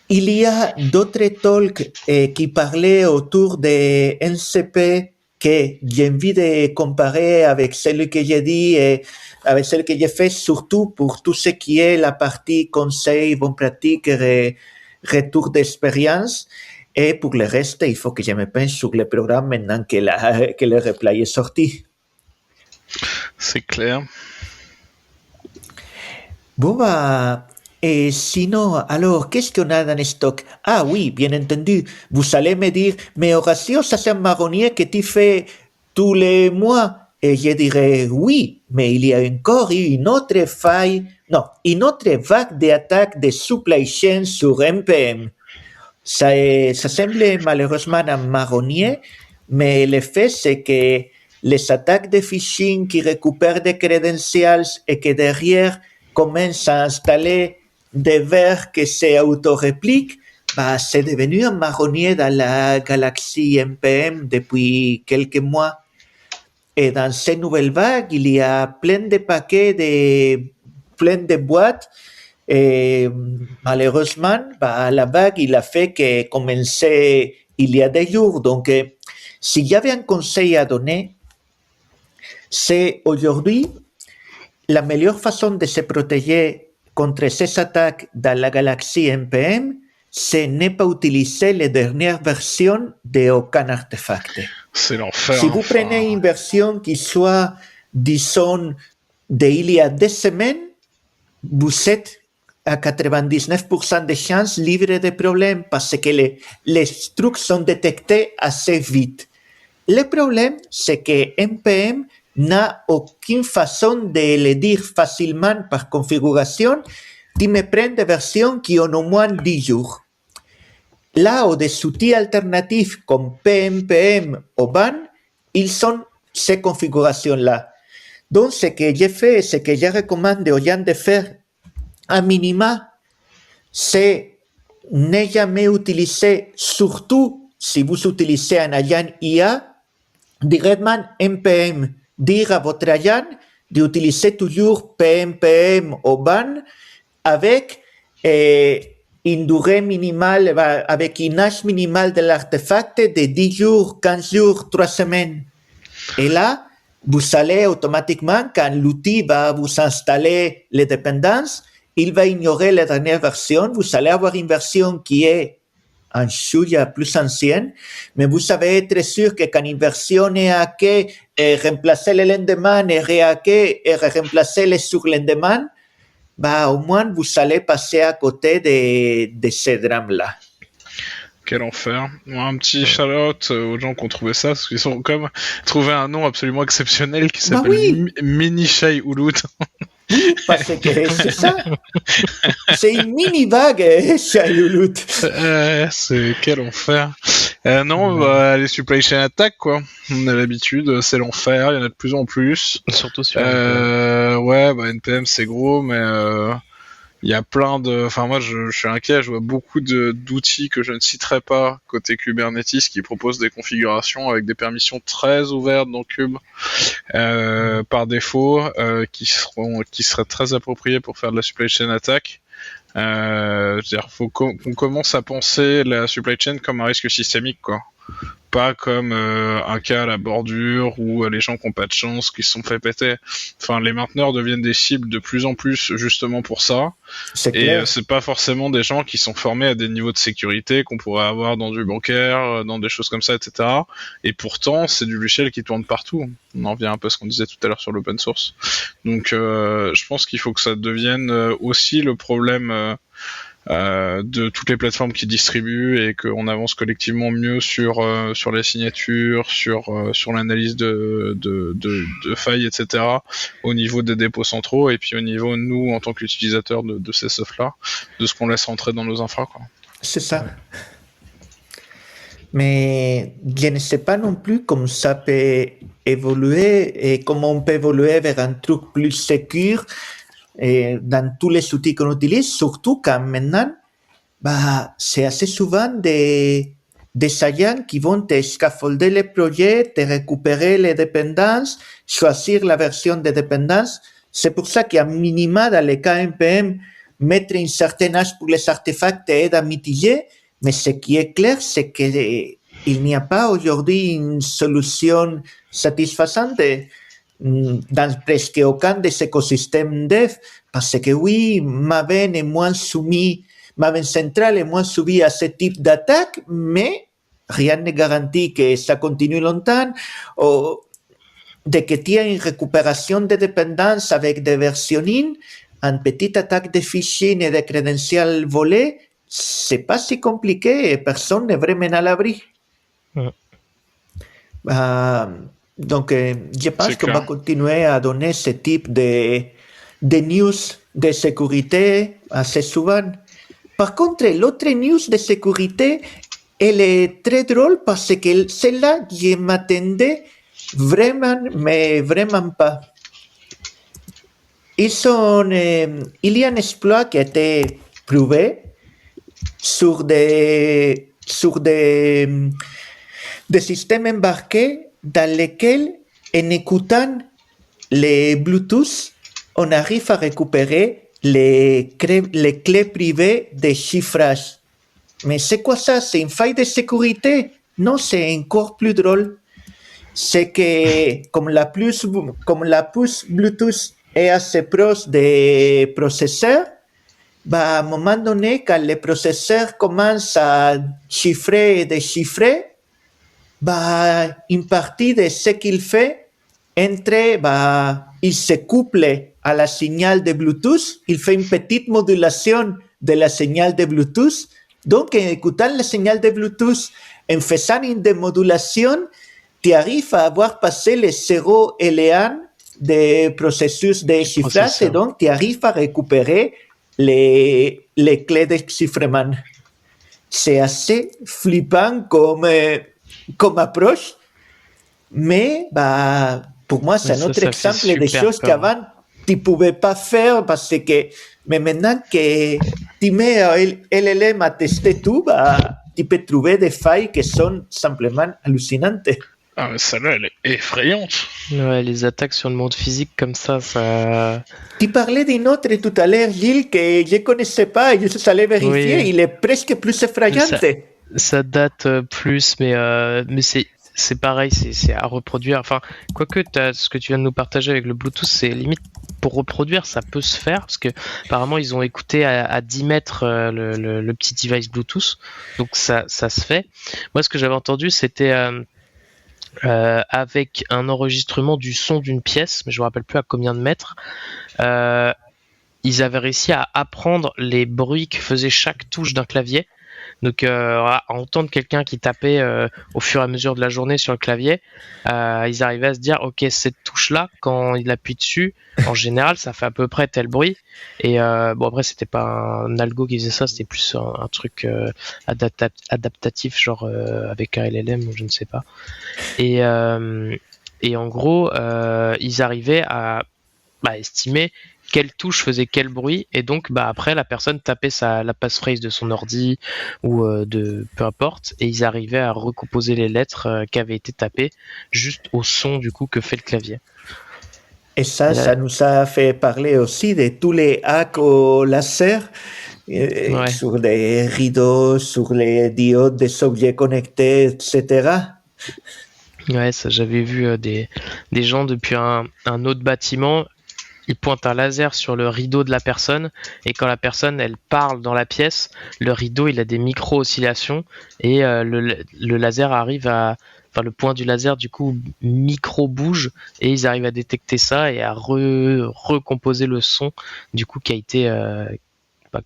Il y a d'autres talks qui parlaient autour des NCP que j'ai envie de comparer avec celui que j'ai dit et avec celle que j'ai fait, surtout pour tout ce qui est la partie conseil, bonne pratique et retour d'expérience. Et pour le reste, il faut que je me penche sur le programme maintenant que le replay est sorti. C'est clair. Bon, et sinon, alors, qu'est-ce qu'on a dans le stock? Ah oui, bien entendu, vous allez me dire, mais Horatio, ça c'est un marronnier que tu fais tous les mois. Et je dirais, oui, mais il y a encore une autre faille, non, une autre vague d'attaques de supply chain sur MPM. Ça semble malheureusement un marronnier, mais le fait c'est que les attaques de phishing qui récupèrent des credentials et que derrière commencent à installer des vers qui s'auto-répliquent, c'est devenu un marronnier dans la galaxie MPM depuis quelques mois. Et dans ces nouvelles vagues, il y a plein de paquets, plein de boîtes. Et malheureusement, la vague, il a fait que commencer il y a des jours. Donc, s'il y avait un conseil à donner, c'est aujourd'hui la meilleure façon de se protéger contre ces attaques dans la galaxie MPM, c'est ne pas utiliser les dernières versions d'aucun artefact. C'est l'enfer. Si vous prenez une version qui soit, disons, d'il y a 2 semaines, vous êtes à 99% de chances libres de problèmes parce que les trucs sont détectés assez vite. Le problème, c'est que MPM n'a aucune façon de le dire facilement par configuration. Tu me prends des versions qui ont au moins 10 jours. Là où des outils alternatifs comme PMPM ou BAN, ils sont ces configurations-là. Donc, ce que j'ai fait, ce que je recommande aux gens de faire à minima, c'est ne jamais utiliser, surtout si vous utilisez un agent IA, directement MPM. Dire à votre agent d'utiliser toujours PMPM ou BAN avec une durée minimale, avec une âge minimale de l'artefact de 10 jours, 15 jours, 3 semaines. Et là, vous allez automatiquement, quand l'outil va vous installer les dépendances, il va ignorer la dernière version. Vous allez avoir une version qui est un chouïa plus ancienne, mais vous savez être sûr que quand une version est hackée, remplacer le lendemain et rehacker et remplacer le surlendemain, au moins vous allez passer à côté de ces drames-là. quel enfer. Moi, un petit shout-out aux gens qui ont trouvé ça, parce qu'ils ont comme trouvé un nom absolument exceptionnel qui Bah s'appelle oui. Mini Shai Hulud. Parce que c'est ça. C'est une mini-vague, Shaiulut. C'est quel enfer. Non, les supply chain attack, quoi. On a l'habitude, c'est l'enfer, il y en a de plus en plus. Surtout sur Ouais, NPM c'est gros, mais il y a plein de... Enfin, moi, je suis inquiet, je vois beaucoup d'outils que je ne citerai pas côté Kubernetes qui proposent des configurations avec des permissions très ouvertes dans Kube par défaut, qui seraient très appropriées pour faire de la supply chain attack. Faut qu'on commence à penser la supply chain comme un risque systémique, quoi. Pas comme un cas à la bordure où les gens qui n'ont pas de chance, qui se sont fait péter. Enfin, les mainteneurs deviennent des cibles de plus en plus justement pour ça. C'est clair. Et c'est pas forcément des gens qui sont formés à des niveaux de sécurité qu'on pourrait avoir dans du bancaire, dans des choses comme ça, etc. Et pourtant, c'est du logiciel qui tourne partout. On en revient un peu à ce qu'on disait tout à l'heure sur l'open source. Donc, je pense qu'il faut que ça devienne aussi le problème de toutes les plateformes qui distribuent et qu'on avance collectivement mieux sur les signatures, sur l'analyse de failles, etc. au niveau des dépôts centraux et puis au niveau nous en tant qu'utilisateurs de ces softs-là, de ce qu'on laisse rentrer dans nos infras, quoi. C'est ça. Mais je ne sais pas non plus comment ça peut évoluer et comment on peut évoluer vers un truc plus sécure dans tous les outils qu'on utilise, surtout quand maintenant, c'est assez souvent des agents qui vont te scaffolder les projets, te récupérer les dépendances, choisir la version de dépendance. C'est pour ça qu'à minima, dans les cas NPM, mettre un certain âge pour les artefacts aide à mitiger. Mais ce qui est clair, c'est qu'il n'y a pas aujourd'hui une solution satisfaisante dans presque aucun des écosystèmes dev, parce que oui, Maven Central est moins soumis à ce type d'attaque, mais rien ne garantit que ça continue longtemps. Dès que tu as une récupération de dépendance avec des versionning, une petite attaque de phishing et de crédentials volés, c'est pas si compliqué et personne n'est vraiment à l'abri. Donc, je pense qu'on va continuer à donner ce type de news de sécurité assez souvent. Par contre, l'autre news de sécurité, elle est très drôle parce que celle-là, je m'attendais vraiment, mais vraiment pas. Il y a un exploit qui a été prouvé sur des systèmes embarqués dans lesquels, en écoutant les Bluetooth, on arrive à récupérer les clés privées de chiffrage. Mais c'est quoi ça? C'est une faille de sécurité? Non, c'est encore plus drôle. C'est que comme la puce Bluetooth est assez proche des processeurs, à un moment donné, quand les processeurs commencent à chiffrer et déchiffrer, une partie de ce qu'il fait, il se couple à la signal de Bluetooth, il fait une petite modulation de la signal de Bluetooth. Donc, en écoutant la signal de Bluetooth, en faisant une démodulation, tu arrives à avoir passé les 0 et les 1 des processus de chiffrage et donc tu arrives à récupérer les clés de chiffrement. C'est assez flippant comme approche, mais pour moi, c'est un autre exemple des choses qu'avant, tu ne pouvais pas faire parce que, mais maintenant que tu mets LLM à tester tout, tu peux trouver des failles qui sont simplement hallucinantes. Ah, mais celle-là, elle est effrayante. Ouais, les attaques sur le monde physique comme ça. Tu parlais d'une autre tout à l'heure, Gilles, que je ne connaissais pas et je suis allé vérifier. Oui. Il est presque plus effrayant. Ça date plus, mais c'est pareil, c'est à reproduire. Enfin, quoique ce que tu viens de nous partager avec le Bluetooth, c'est limite pour reproduire, ça peut se faire parce que apparemment ils ont écouté à 10 mètres le petit device Bluetooth, donc ça se fait. Moi, ce que j'avais entendu, c'était avec un enregistrement du son d'une pièce, mais je me rappelle plus à combien de mètres. Ils avaient réussi à apprendre les bruits que faisait chaque touche d'un clavier. Donc, à entendre quelqu'un qui tapait au fur et à mesure de la journée sur le clavier, ils arrivaient à se dire, ok, cette touche-là, quand il appuie dessus, en général, ça fait à peu près tel bruit. Et bon, après, c'était pas un algo qui faisait ça, c'était plus un truc adaptatif, genre avec un LLM ou je ne sais pas. Et en gros, ils arrivaient à estimer quelle touche faisait quel bruit, et donc après la personne tapait la passphrase de son ordi ou de peu importe, et ils arrivaient à recomposer les lettres qui avaient été tapées juste au son du coup que fait le clavier. Et ça nous a fait parler aussi de tous les hacks au laser Ouais. sur les rideaux, sur les diodes des objets connectés, etc. Ouais, ça j'avais vu des gens depuis un autre bâtiment. Ils pointent un laser sur le rideau de la personne, et quand la personne elle parle dans la pièce, le rideau il a des micro-oscillations, et le laser arrive à... Enfin, le point du laser du coup micro-bouge, et ils arrivent à détecter ça et à recomposer le son du coup qui a été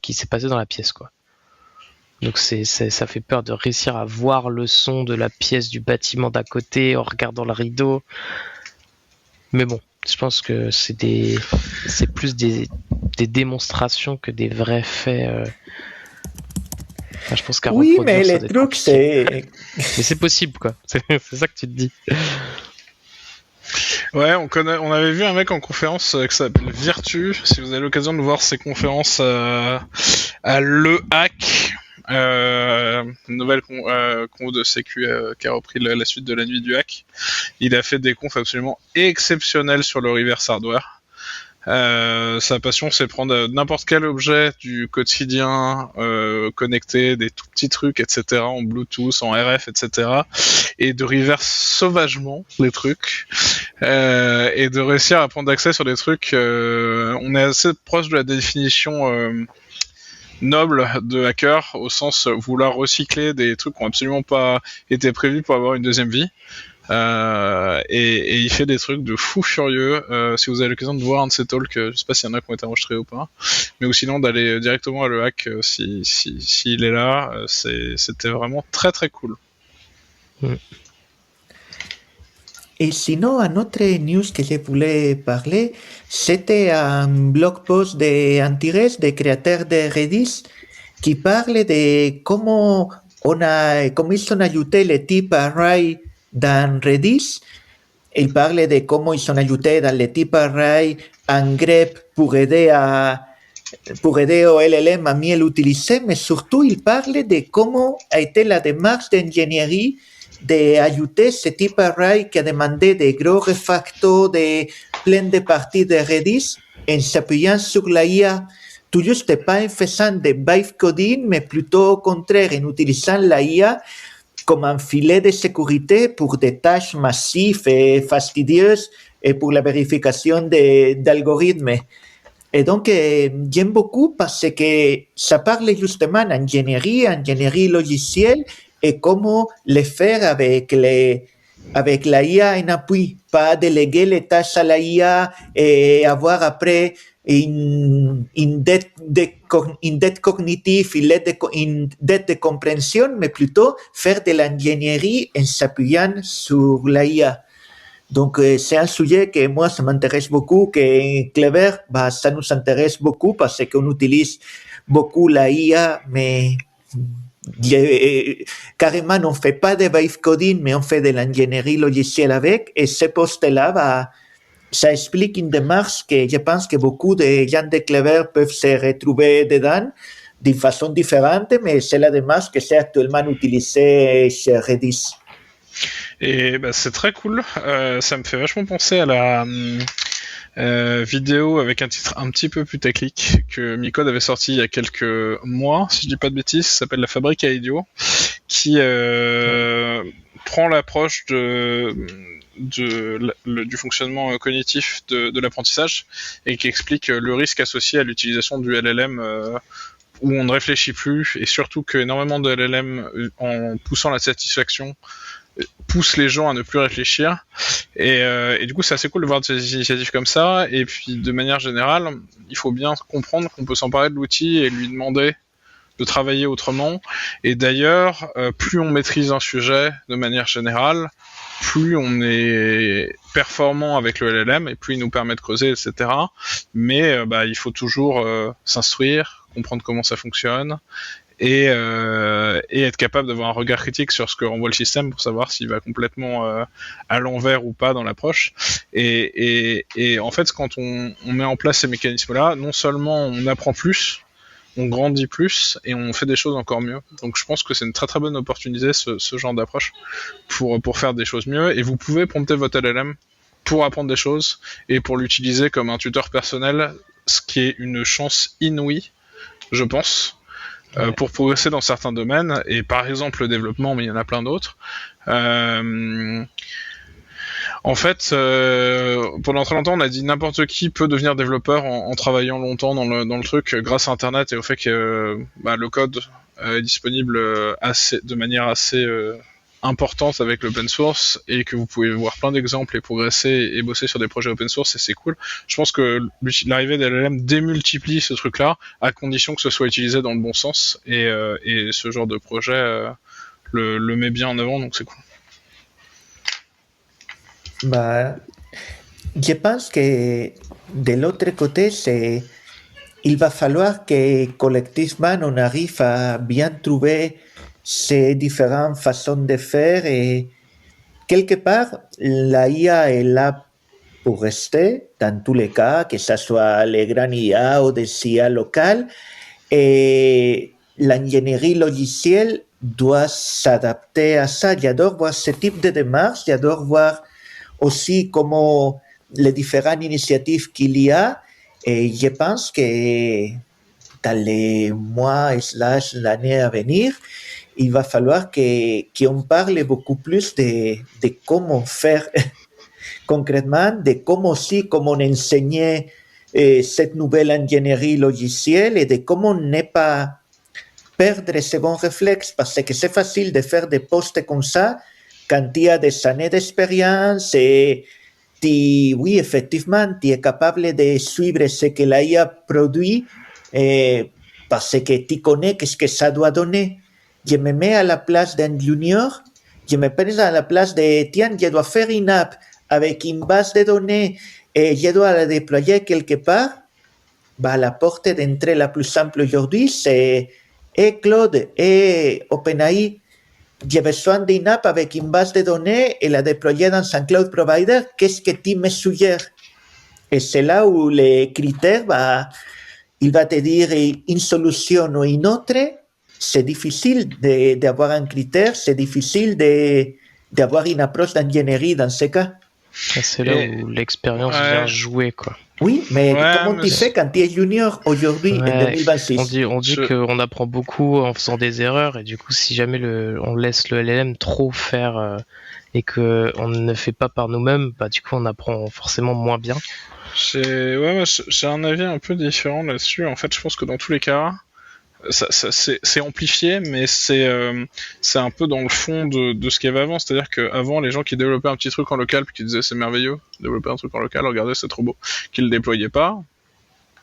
qui s'est passé dans la pièce, quoi. Donc ça fait peur de réussir à voir le son de la pièce du bâtiment d'à côté en regardant le rideau. Mais bon, je pense que c'est plus des démonstrations que des vrais faits. Enfin, je pense qu'à Oui, reproduire, mais ça le doit être truc, compliqué. c'est... Mais c'est possible, quoi. C'est ça que tu te dis. Ouais, on avait vu un mec en conférence qui s'appelle Virtu. Si vous avez l'occasion de voir ses conférences à Le Hack, une nouvelle conf de Sécu qui a repris la suite de la nuit du hack. Il a fait des confs absolument exceptionnels sur le reverse hardware. Sa passion, c'est prendre n'importe quel objet du quotidien connecté, des tout petits trucs, etc., en Bluetooth, en RF, etc., et de reverse sauvagement les trucs, et de réussir à prendre accès sur des trucs. On est assez proche de la définition noble de hacker, au sens vouloir recycler des trucs qui n'ont absolument pas été prévus pour avoir une deuxième vie. Et il fait des trucs de fou furieux. Si vous avez l'occasion de voir un de ses talks, je sais pas s'il y en a qui ont été enregistrés ou pas, mais ou sinon d'aller directement à Le Hack s'il est là, c'était vraiment très très cool. Et sinon, un autre news que je voulais parler, c'était un blog post d'Antires, des créateurs de Redis, qui parle de comment ils ont ajouté le type array dans Redis. Il parle de comment ils ont ajouté dans le type array un grep pour aider au LLM à mieux l'utiliser, mais surtout il parle de comment a été la démarche d'ingénierie d'ajouter ce type array qui a demandé des gros refactos de plein de parties de Redis en s'appuyant sur la IA, tout juste pas en faisant de byte coding, mais plutôt au contraire en utilisant la IA comme un filet de sécurité pour des tâches massives et fastidieuses et pour la vérification d'algorithmes. Et donc, j'aime beaucoup parce que ça parle justement d'ingénierie logicielle, et comment le faire avec la IA en appui, pas déléguer les tâches à la IA et avoir après une dette cognitive, une dette de compréhension, mais plutôt faire de l'ingénierie en s'appuyant sur la IA. Donc, c'est un sujet que moi, ça m'intéresse beaucoup, que Clever, ça nous intéresse beaucoup parce qu'on utilise beaucoup la IA, mais carrément, on ne fait pas de byte coding, mais on fait de l'ingénierie logicielle avec. Et ce post-là, ça explique une démarche que je pense que beaucoup de gens de Clever peuvent se retrouver dedans d'une façon différente, mais c'est la démarche que c'est actuellement utilisée chez Redis. Et c'est très cool. Ça me fait vachement penser à la vidéo avec un titre un petit peu plus technique que Micode avait sorti il y a quelques mois, si je dis pas de bêtises, ça s'appelle La Fabrique à idiots, qui prend l'approche du fonctionnement cognitif de l'apprentissage, et qui explique le risque associé à l'utilisation du LLM où on ne réfléchit plus, et surtout qu'énormément de LLM, en poussant la satisfaction, pousse les gens à ne plus réfléchir, et du coup c'est assez cool de voir des initiatives comme ça. Et puis de manière générale, il faut bien comprendre qu'on peut s'emparer de l'outil et lui demander de travailler autrement. Et d'ailleurs, plus on maîtrise un sujet de manière générale, plus on est performant avec le LLM et plus il nous permet de creuser, etc. Mais il faut toujours s'instruire, comprendre comment ça fonctionne et être capable d'avoir un regard critique sur ce que renvoie le système pour savoir s'il va complètement à l'envers ou pas dans l'approche. Et en fait, quand on met en place ces mécanismes-là, non seulement on apprend plus, on grandit plus et on fait des choses encore mieux. Donc je pense que c'est une très très bonne opportunité ce genre d'approche pour faire des choses mieux. Et vous pouvez prompter votre LLM pour apprendre des choses et pour l'utiliser comme un tuteur personnel, ce qui est une chance inouïe, je pense, pour progresser dans certains domaines. Et par exemple le développement, mais il y en a plein d'autres. En fait, pendant très longtemps, on a dit n'importe qui peut devenir développeur en travaillant longtemps dans le truc grâce à Internet et au fait que le code est disponible de manière assez importante avec l'open source et que vous pouvez voir plein d'exemples et progresser et bosser sur des projets open source et c'est cool. Je pense que l'arrivée des LLM démultiplie ce truc-là à condition que ce soit utilisé dans le bon sens et ce genre de projet le met bien en avant, donc c'est cool. Je pense que de l'autre côté, il va falloir que collectivement on arrive à bien trouver ces différentes façons de faire et quelque part, la IA est là pour rester dans tous les cas, que ce soit les grands IA ou des IA locales et l'ingénierie logicielle doit s'adapter à ça. J'adore voir ce type de démarche, j'adore voir aussi comment les différentes initiatives qu'il y a et je pense que dans les mois / l'année à venir, il va falloir qu'on parle beaucoup plus de comment faire concrètement, de comment enseigner cette nouvelle ingénierie logicielle et de comment ne pas perdre ces bons réflexes parce que c'est facile de faire des postes comme ça quand il y a des années d'expérience et oui, effectivement, tu es capable de suivre ce que l'IA produit parce que tu connais ce que ça doit donner. Je me mets à la place d'un junior, je me mets à la place de, tiens, je dois faire une app avec une base de données et je dois la déployer quelque part. La porte d'entrée la plus simple aujourd'hui, c'est Claude et OpenAI. J'ai besoin d'une app avec une base de données et la déployer dans un cloud provider. Qu'est-ce que tu me suggères? Et c'est là où les critères, il va te dire une solution ou une autre. C'est difficile d'avoir un critère, c'est difficile d'avoir une approche d'ingénierie dans ce cas. C'est là où l'expérience vient jouer, quoi. Oui, mais comment tu fais quand tu es junior aujourd'hui en 2026? On dit qu'on apprend beaucoup en faisant des erreurs et du coup, si jamais on laisse le LLM trop faire et qu'on ne fait pas par nous-mêmes, du coup, on apprend forcément moins bien. J'ai un avis un peu différent là-dessus. En fait, je pense que dans tous les cas, c'est amplifié, mais c'est un peu dans le fond de ce qu'il y avait avant. C'est-à-dire qu'avant, les gens qui développaient un petit truc en local puis qui disaient c'est merveilleux, développer un truc en local, regardez c'est trop beau, qu'ils le déployaient pas,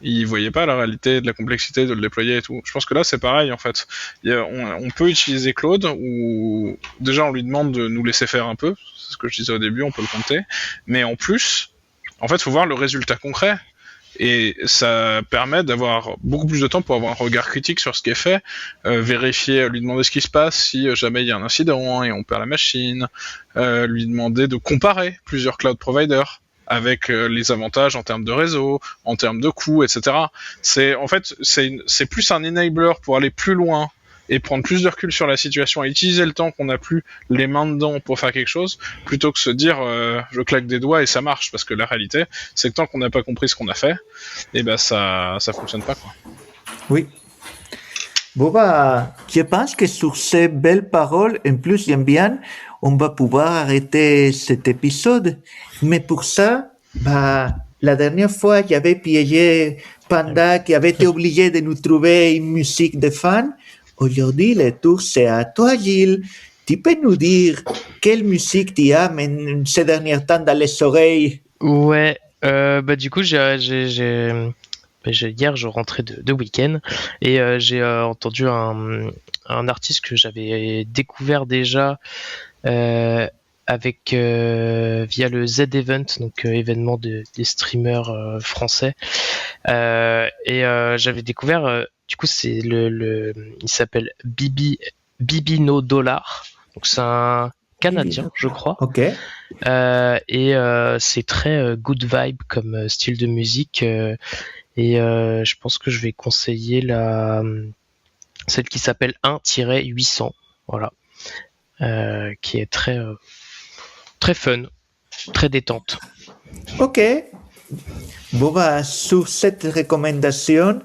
ils voyaient pas la réalité de la complexité de le déployer et tout. Je pense que là c'est pareil en fait. On peut utiliser Claude où déjà on lui demande de nous laisser faire un peu, c'est ce que je disais au début, on peut le compter, mais en plus, en fait, faut voir le résultat concret. Et ça permet d'avoir beaucoup plus de temps pour avoir un regard critique sur ce qui est fait, vérifier, lui demander ce qui se passe si jamais il y a un incident et on perd la machine, lui demander de comparer plusieurs cloud providers avec les avantages en termes de réseau, en termes de coûts, etc. C'est plus un enabler pour aller plus loin et prendre plus de recul sur la situation et utiliser le temps qu'on n'a plus les mains dedans pour faire quelque chose, plutôt que se dire je claque des doigts et ça marche, parce que la réalité, c'est que tant qu'on n'a pas compris ce qu'on a fait, ça fonctionne pas, quoi. Oui. Bon, je pense que sur ces belles paroles, en plus j'aime bien, on va pouvoir arrêter cet épisode. Mais pour ça, la dernière fois, j'avais piégé Panda qui avait été obligé de nous trouver une musique de fans. Aujourd'hui, le tour, c'est à toi, Gilles. Tu peux nous dire quelle musique tu as ces derniers temps dans les oreilles? Ouais, du coup, hier, je rentrais de week-end et j'ai entendu un artiste que j'avais découvert déjà avec via le Z Event, donc événement des streamers français. Et j'avais découvert, du coup, c'est il s'appelle Bibi No Dollar. Donc c'est un Canadien, je crois. Ok. Et c'est très good vibe comme style de musique. Et je pense que je vais conseiller celle qui s'appelle 1-800. Voilà. Qui est très fun, très détente. Ok. Bon, bah, sur cette recommandation,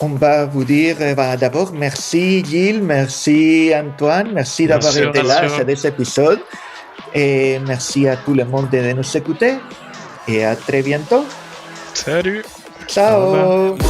on va vous dire d'abord merci Gilles, merci Antoine, merci d'avoir Bien sûr, été bien là sûr. sur cet épisode. Et merci à tout le monde de nous écouter. Et à très bientôt. Salut. Ciao. Au revoir.